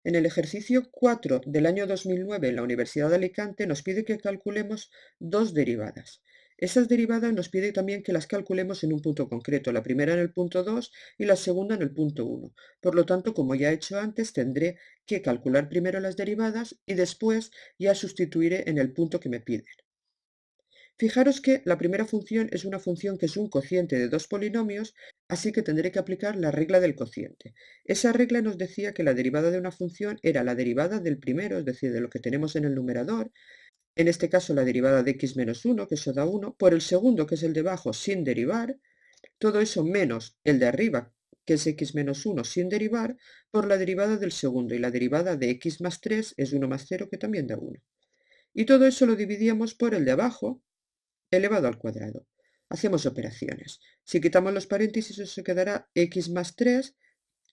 En el ejercicio 4 del año 2009 en la Universidad de Alicante nos pide que calculemos dos derivadas. Esas derivadas nos pide también que las calculemos en un punto concreto, la primera en el punto 2 y la segunda en el punto 1. Por lo tanto, como ya he hecho antes, tendré que calcular primero las derivadas y después ya sustituiré en el punto que me piden. Fijaros que la primera función es una función que es un cociente de dos polinomios, así que tendré que aplicar la regla del cociente. Esa regla nos decía que la derivada de una función era la derivada del primero, es decir, de lo que tenemos en el numerador, en este caso la derivada de x menos 1, que eso da 1, por el segundo, que es el de abajo, sin derivar, todo eso menos el de arriba, que es x menos 1 sin derivar, por la derivada del segundo, y la derivada de x más 3 es 1 más 0, que también da 1. Y todo eso lo dividíamos por el de abajo, elevado al cuadrado. Hacemos operaciones. Si quitamos los paréntesis, eso quedará x más 3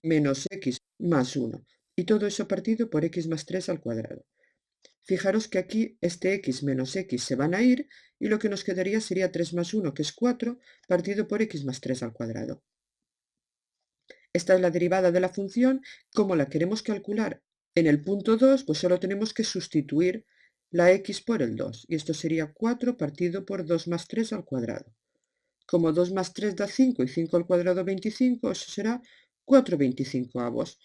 menos x más 1. Y todo eso partido por x más 3 al cuadrado. Fijaros que aquí este x menos x se van a ir y lo que nos quedaría sería 3 más 1, que es 4, partido por x más 3 al cuadrado. Esta es la derivada de la función. Como la queremos calcular en el punto 2, pues solo tenemos que sustituir la x por el 2. Y esto sería 4 partido por 2 más 3 al cuadrado. Como 2 más 3 da 5 y 5 al cuadrado 25, eso será 4/25.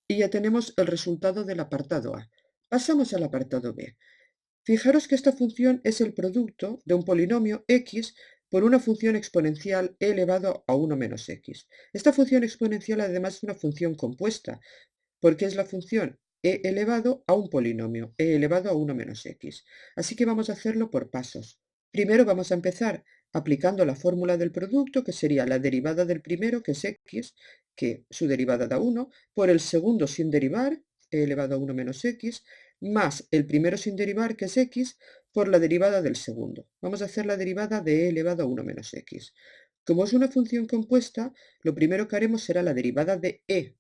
Y ya tenemos el resultado del apartado A. Pasamos al apartado B. Fijaros que esta función es el producto de un polinomio x por una función exponencial e elevado a 1 menos x. Esta función exponencial además es una función compuesta, porque es la función e elevado a un polinomio, e elevado a 1 menos x. Así que vamos a hacerlo por pasos. Primero vamos a empezar aplicando la fórmula del producto, que sería la derivada del primero, que es x, que su derivada da 1, por el segundo sin derivar, e elevado a 1 menos x, más el primero sin derivar, que es x, por la derivada del segundo. Vamos a hacer la derivada de e elevado a 1 menos x. Como es una función compuesta, lo primero que haremos será la derivada de e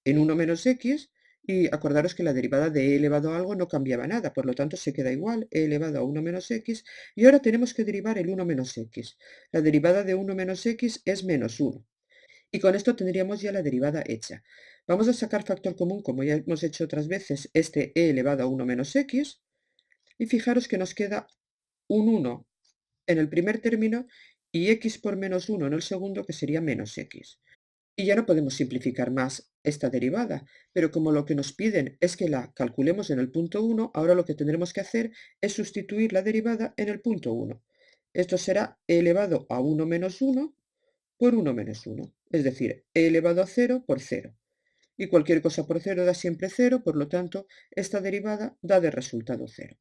en 1 menos x, y acordaros que la derivada de e elevado a algo no cambiaba nada, por lo tanto se queda igual, e elevado a 1 menos x, y ahora tenemos que derivar el 1 menos x. La derivada de 1 menos x es menos 1. Y con esto tendríamos ya la derivada hecha. Vamos a sacar factor común, como ya hemos hecho otras veces, este e elevado a 1 menos x, y fijaros que nos queda un 1 en el primer término y x por menos 1 en el segundo, que sería menos x. Y ya no podemos simplificar más esta derivada, pero como lo que nos piden es que la calculemos en el punto 1, ahora lo que tendremos que hacer es sustituir la derivada en el punto 1. Esto será e elevado a 1 menos 1 por 1 menos 1, es decir, e elevado a 0 por 0. Y cualquier cosa por 0 da siempre 0, por lo tanto, esta derivada da de resultado 0.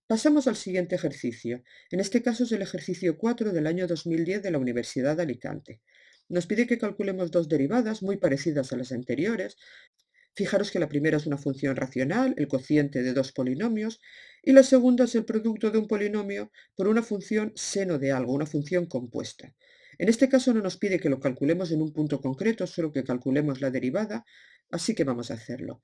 Pasamos al siguiente ejercicio. En este caso es el ejercicio 4 del año 2010 de la Universidad de Alicante. Nos pide que calculemos dos derivadas muy parecidas a las anteriores. Fijaros que la primera es una función racional, el cociente de dos polinomios, y la segunda es el producto de un polinomio por una función seno de algo, una función compuesta. En este caso no nos pide que lo calculemos en un punto concreto, solo que calculemos la derivada, así que vamos a hacerlo.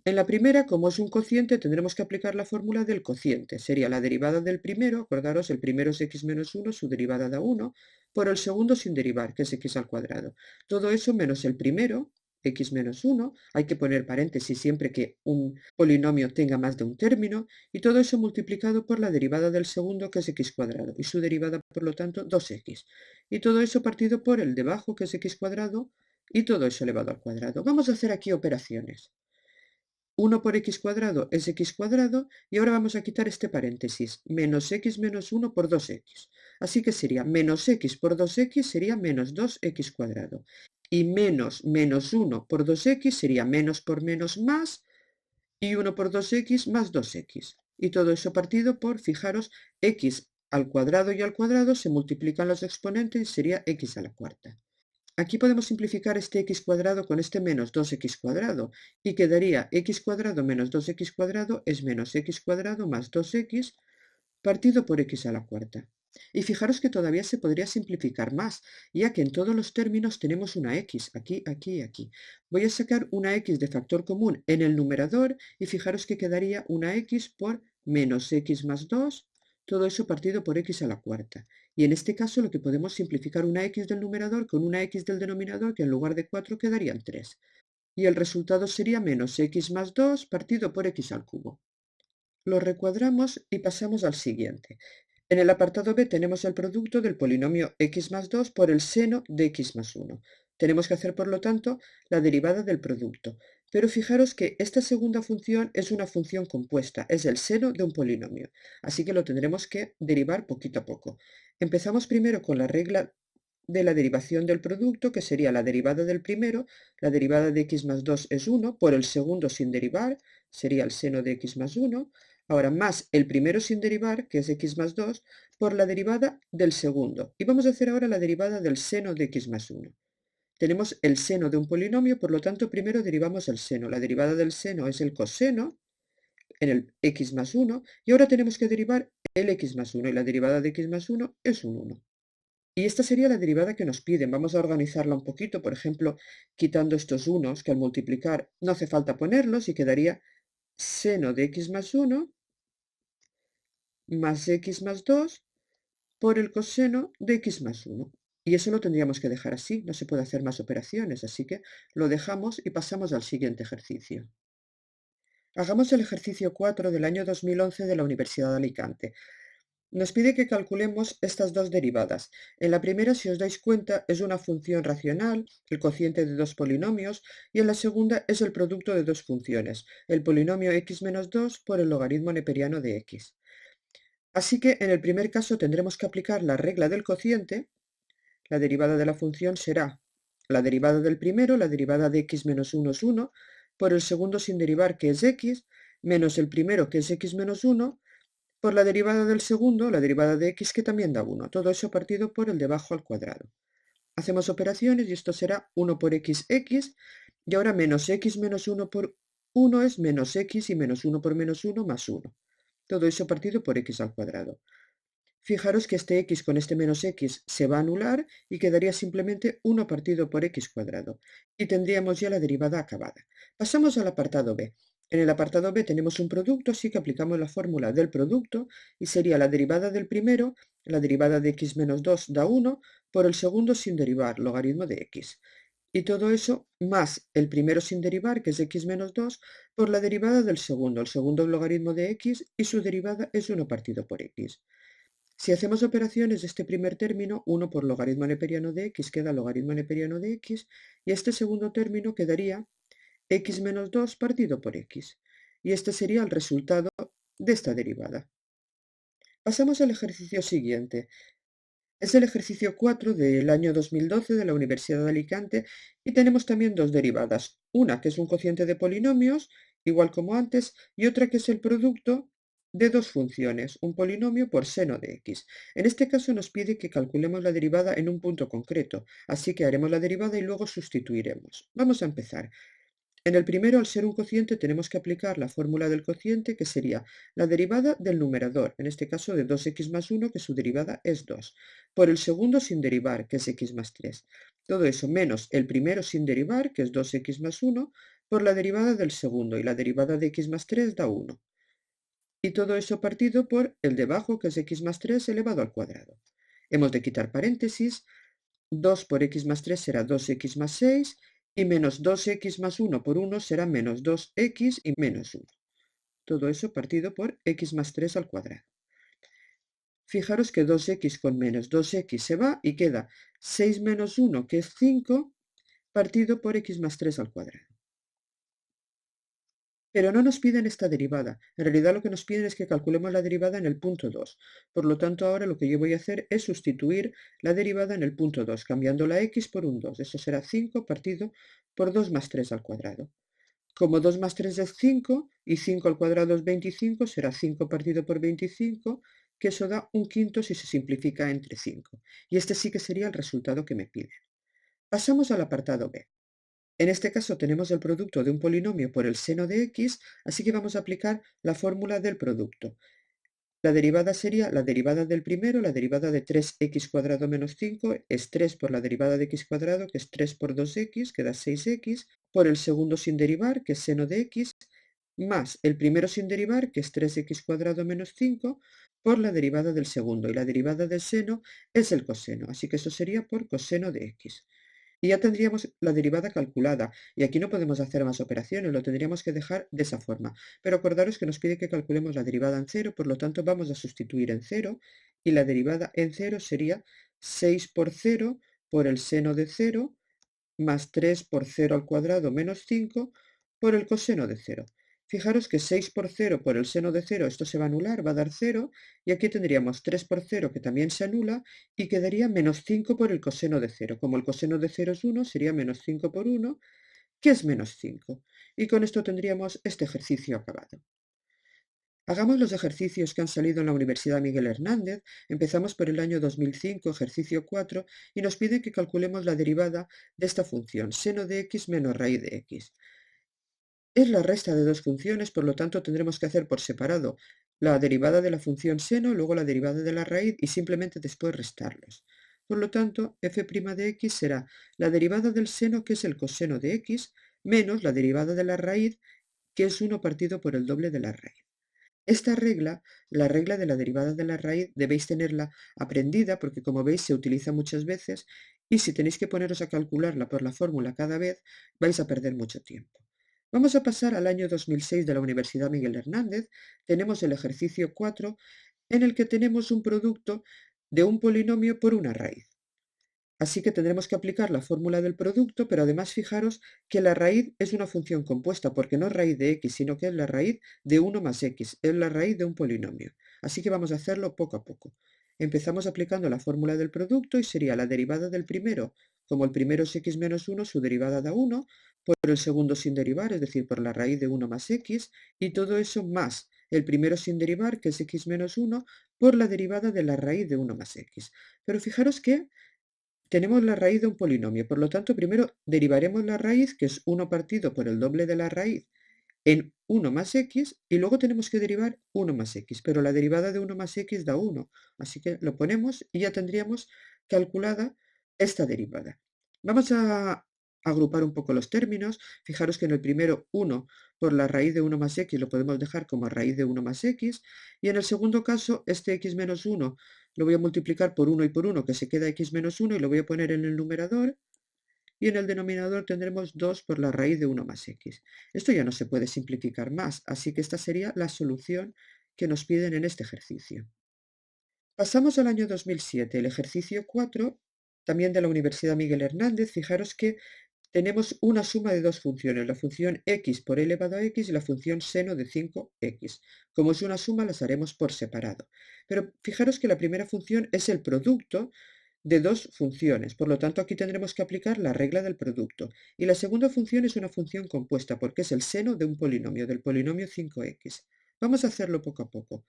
En la primera, como es un cociente, tendremos que aplicar la fórmula del cociente. Sería la derivada del primero, acordaros, el primero es x menos 1, su derivada da 1, por el segundo sin derivar, que es x al cuadrado. Todo eso menos el primero, x menos 1, hay que poner paréntesis siempre que un polinomio tenga más de un término, y todo eso multiplicado por la derivada del segundo, que es x cuadrado, y su derivada, por lo tanto, 2x. Y todo eso partido por el debajo, que es x cuadrado, y todo eso elevado al cuadrado. Vamos a hacer aquí operaciones. 1 por x cuadrado es x cuadrado, y ahora vamos a quitar este paréntesis, menos x menos 1 por 2x. Así que sería menos x por 2x sería menos 2x cuadrado. Y menos menos 1 por 2x sería menos por menos más, y 1 por 2x más 2x. Y todo eso partido por, fijaros, x al cuadrado y al cuadrado se multiplican los exponentes y sería x a la cuarta. Aquí podemos simplificar este x cuadrado con este menos 2x cuadrado y quedaría x cuadrado menos 2x cuadrado es menos x cuadrado más 2x partido por x a la cuarta. Y fijaros que todavía se podría simplificar más, ya que en todos los términos tenemos una x, aquí, aquí y aquí. Voy a sacar una x de factor común en el numerador y fijaros que quedaría una x por menos x más 2, todo eso partido por x a la cuarta. Y en este caso lo que podemos simplificar una x del numerador con una x del denominador, que en lugar de 4 quedarían 3. y el resultado sería menos x más 2 partido por x al cubo. Lo recuadramos y pasamos al siguiente. En el apartado B tenemos el producto del polinomio x más 2 por el seno de x más 1. Tenemos que hacer, por lo tanto, la derivada del producto. Pero fijaros que esta segunda función es una función compuesta, es el seno de un polinomio. Así que lo tendremos que derivar poquito a poco. Empezamos primero con la regla de la derivación del producto, que sería la derivada del primero. La derivada de x más 2 es 1, por el segundo sin derivar, sería el seno de x más 1. Ahora más el primero sin derivar, que es x más 2, por la derivada del segundo. Y vamos a hacer ahora la derivada del seno de x más 1. Tenemos el seno de un polinomio, por lo tanto primero derivamos el seno. La derivada del seno es el coseno en el x más 1, y ahora tenemos que derivar el x más 1, y la derivada de x más 1 es un 1. Y esta sería la derivada que nos piden. Vamos a organizarla un poquito, por ejemplo, quitando estos unos, que al multiplicar no hace falta ponerlos, y quedaría seno de x más 1 más x más 2 por el coseno de x más 1. Y eso lo tendríamos que dejar así, no se puede hacer más operaciones, así que lo dejamos y pasamos al siguiente ejercicio. Hagamos el ejercicio 4 del año 2011 de la Universidad de Alicante. Nos pide que calculemos estas dos derivadas. En la primera, si os dais cuenta, es una función racional, el cociente de dos polinomios, y en la segunda es el producto de dos funciones, el polinomio x menos 2 por el logaritmo neperiano de x. Así que en el primer caso tendremos que aplicar la regla del cociente. La derivada de la función será la derivada del primero, la derivada de x menos 1 es 1, por el segundo sin derivar, que es x, menos el primero, que es x menos 1, por la derivada del segundo, la derivada de x, que también da 1. Todo eso partido por el de abajo al cuadrado. Hacemos operaciones y esto será 1 por x, y ahora menos x menos 1 por 1 es menos x, y menos 1 por menos 1 más 1. Todo eso partido por x al cuadrado. Fijaros que este x con este menos x se va a anular y quedaría simplemente 1 partido por x cuadrado. Y tendríamos ya la derivada acabada. Pasamos al apartado B. En el apartado B tenemos un producto, así que aplicamos la fórmula del producto y sería la derivada del primero, la derivada de x menos 2 da 1, por el segundo sin derivar, logaritmo de x. Y todo eso más el primero sin derivar, que es x menos 2, por la derivada del segundo, el segundo logaritmo de x, y su derivada es 1 partido por x. Si hacemos operaciones de este primer término, 1 por logaritmo neperiano de x queda logaritmo neperiano de x, y este segundo término quedaría x menos 2 partido por x. Y este sería el resultado de esta derivada. Pasamos al ejercicio siguiente. Es el ejercicio 4 del año 2012 de la Universidad de Alicante y tenemos también dos derivadas. Una que es un cociente de polinomios, igual como antes, y otra que es el producto de dos funciones, un polinomio por seno de x. En este caso nos pide que calculemos la derivada en un punto concreto, así que haremos la derivada y luego sustituiremos. Vamos a empezar. En el primero, al ser un cociente, tenemos que aplicar la fórmula del cociente, que sería la derivada del numerador, en este caso de 2x más 1, que su derivada es 2, por el segundo sin derivar, que es x más 3. Todo eso menos el primero sin derivar, que es 2x más 1, por la derivada del segundo, y la derivada de x más 3 da 1. Y todo eso partido por el de abajo, que es x más 3 elevado al cuadrado. Hemos de quitar paréntesis. 2 por x más 3 será 2x más 6, y menos 2x más 1 por 1 será menos 2x y menos 1. Todo eso partido por x más 3 al cuadrado. Fijaros que 2x con menos 2x se va y queda 6 menos 1, que es 5, partido por x más 3 al cuadrado. Pero no nos piden esta derivada. En realidad lo que nos piden es que calculemos la derivada en el punto 2. Por lo tanto, ahora lo que yo voy a hacer es sustituir la derivada en el punto 2, cambiando la x por un 2. Eso será 5 partido por 2 más 3 al cuadrado. Como 2 más 3 es 5 y 5 al cuadrado es 25, será 5 partido por 25, que eso da un quinto si se simplifica entre 5. Y este sí que sería el resultado que me piden. Pasamos al apartado B. En este caso tenemos el producto de un polinomio por el seno de x, así que vamos a aplicar la fórmula del producto. La derivada sería la derivada del primero, la derivada de 3x cuadrado menos 5 es 3 por la derivada de x cuadrado, que es 3 por 2x, que da 6x, por el segundo sin derivar, que es seno de x, más el primero sin derivar, que es 3x cuadrado menos 5, por la derivada del segundo, y la derivada del seno es el coseno, así que eso sería por coseno de x. y ya tendríamos la derivada calculada. Y aquí no podemos hacer más operaciones, lo tendríamos que dejar de esa forma. Pero acordaros que nos pide que calculemos la derivada en cero, por lo tanto vamos a sustituir en cero y la derivada en cero sería 6 por 0 por el seno de 0 más 3 por 0 al cuadrado menos 5 por el coseno de 0. Fijaros que 6 por 0 por el seno de 0, esto se va a anular, va a dar 0, y aquí tendríamos 3 por 0 que también se anula, y quedaría menos 5 por el coseno de 0. Como el coseno de 0 es 1, sería menos 5 por 1, que es menos 5. Y con esto tendríamos este ejercicio acabado. Hagamos los ejercicios que han salido en la Universidad Miguel Hernández. Empezamos por el año 2005, ejercicio 4, y nos pide que calculemos la derivada de esta función, seno de x menos raíz de x. Es la resta de dos funciones, por lo tanto tendremos que hacer por separado la derivada de la función seno, luego la derivada de la raíz y simplemente después restarlos. Por lo tanto, f' de x será la derivada del seno, que es el coseno de x, menos la derivada de la raíz, que es 1 partido por el doble de la raíz. Esta regla, la regla de la derivada de la raíz, debéis tenerla aprendida porque, como veis, se utiliza muchas veces y si tenéis que poneros a calcularla por la fórmula cada vez, vais a perder mucho tiempo. Vamos a pasar al año 2006 de la Universidad Miguel Hernández. Tenemos el ejercicio 4 en el que tenemos un producto de un polinomio por una raíz. Así que tendremos que aplicar la fórmula del producto, pero además fijaros que la raíz es una función compuesta, porque no es raíz de x, sino que es la raíz de 1 más x, es la raíz de un polinomio. Así que vamos a hacerlo poco a poco. Empezamos aplicando la fórmula del producto y sería la derivada del primero, como el primero es x menos 1, su derivada da 1, por el segundo sin derivar, es decir, por la raíz de 1 más x, y todo eso más el primero sin derivar, que es x menos 1, por la derivada de la raíz de 1 más x. Pero fijaros que tenemos la raíz de un polinomio, por lo tanto, primero derivaremos la raíz, que es 1 partido por el doble de la raíz, en 1 más x, y luego tenemos que derivar 1 más x, pero la derivada de 1 más x da 1, así que lo ponemos y ya tendríamos calculada esta derivada. Vamos a agrupar un poco los términos. Fijaros que en el primero 1 por la raíz de 1 más x lo podemos dejar como raíz de 1 más x, y en el segundo caso este x menos 1 lo voy a multiplicar por 1 y por 1, que se queda x menos 1, y lo voy a poner en el numerador, y en el denominador tendremos 2 por la raíz de 1 más x. Esto ya no se puede simplificar más, así que esta sería la solución que nos piden en este ejercicio. Pasamos al año 2007, el ejercicio 4, también de la Universidad Miguel Hernández. Fijaros que tenemos una suma de dos funciones, la función x por e elevado a x y la función seno de 5x. Como es una suma, las haremos por separado. Pero fijaros que la primera función es el producto de dos funciones, por lo tanto aquí tendremos que aplicar la regla del producto. Y la segunda función es una función compuesta porque es el seno de un polinomio, del polinomio 5x. Vamos a hacerlo poco a poco.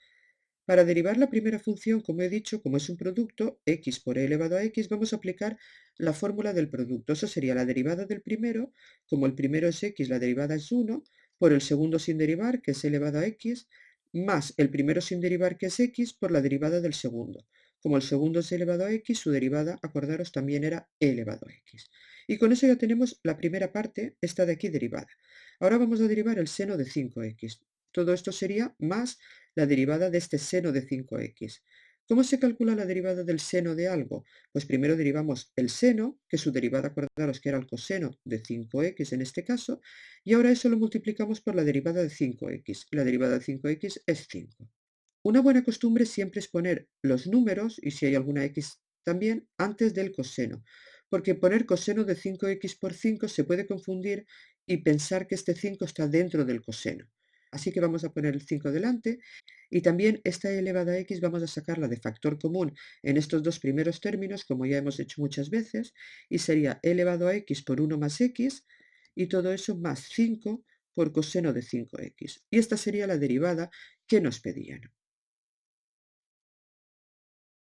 Para derivar la primera función, como he dicho, como es un producto, x por e elevado a x, vamos a aplicar la fórmula del producto. Eso sería la derivada del primero, como el primero es x, la derivada es 1, por el segundo sin derivar, que es e elevado a x, más el primero sin derivar, que es x, por la derivada del segundo. Como el segundo es e elevado a x, su derivada, acordaros, también era e elevado a x. Y con eso ya tenemos la primera parte, esta de aquí, derivada. Ahora vamos a derivar el seno de 5x. Todo esto sería más la derivada de este seno de 5x. ¿Cómo se calcula la derivada del seno de algo? Pues primero derivamos el seno, que su derivada, acordaros que era el coseno de 5x en este caso, y ahora eso lo multiplicamos por la derivada de 5x. La derivada de 5x es 5. Una buena costumbre siempre es poner los números, y si hay alguna x también, antes del coseno, porque poner coseno de 5x por 5 se puede confundir y pensar que este 5 está dentro del coseno. Así que vamos a poner el 5 delante, y también esta elevada a x vamos a sacarla de factor común en estos dos primeros términos, como ya hemos hecho muchas veces, y sería elevado a x por 1 más x, y todo eso más 5 por coseno de 5x. Y esta sería la derivada que nos pedían.